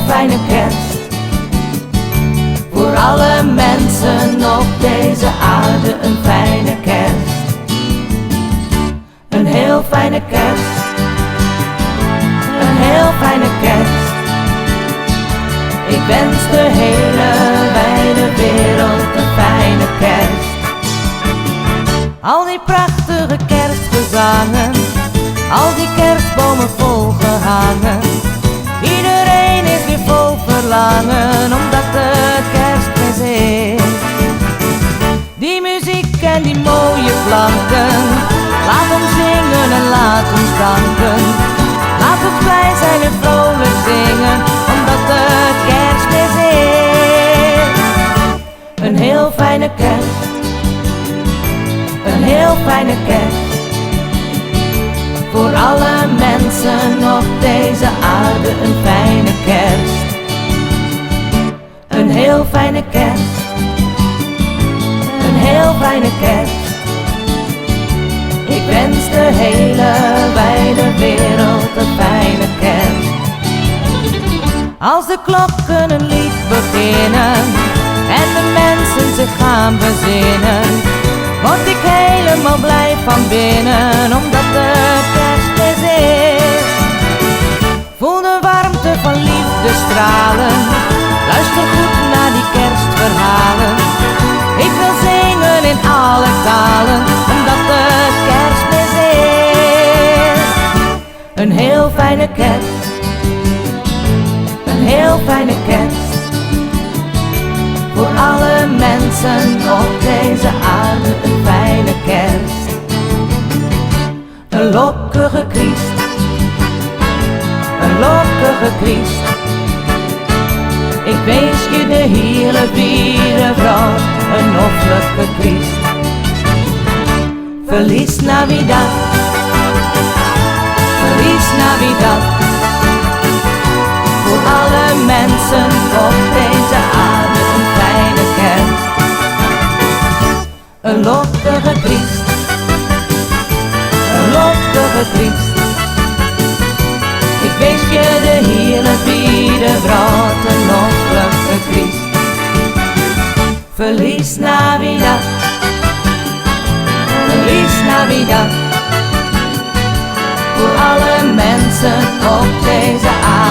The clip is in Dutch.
fijne kerst. Voor alle mensen op deze aarde een fijne kerst. Een heel fijne kerst. Een heel fijne kerst. Ik wens de hele wijde wereld een fijne kerst. Al die prachtige kerstgezangen, al die kerstbomen vol gehangen. Iedereen is weer vol verlangen, omdat het Kerstmis is. Die muziek en die mooie klanken, laat ons zingen en laat ons danken. Laat ons blij zijn en vrolijk zingen, omdat het Kerstmis is. Een heel fijne kerst. Een heel fijne kerst. Voor alle mensen op deze aarde een fijne kerst. Een heel fijne kerst. Een heel fijne kerst. Ik wens de hele wijde wereld een fijne kerst. Als de klokken een lied beginnen en de mensen zich gaan bezinnen, word ik helemaal blij van binnen, omdat het Kerstmis is. Voel de warmte van liefde stralen, luister goed naar die kerstverhalen. Ik wil zingen in alle talen, omdat het Kerstmis is. Een heel fijne kerst. Een heel fijne kerst. Voor alle mensen op deze aarde een fijne kerst. Een lokkige Christ. Een lokkige Christ. Ik wens je de hele vierde vrouw een hoffelijke Christ. Feliz Navidad. Feliz Navidad. Voor alle mensen op deze aarde een fijne kerst. Een lokkige Christ. Een lokkige Christ. Ik wens je de hele vierde brood een hoffelijke Christ. Feliz Navidad. Feliz Navidad. Voor alle mensen op deze aarde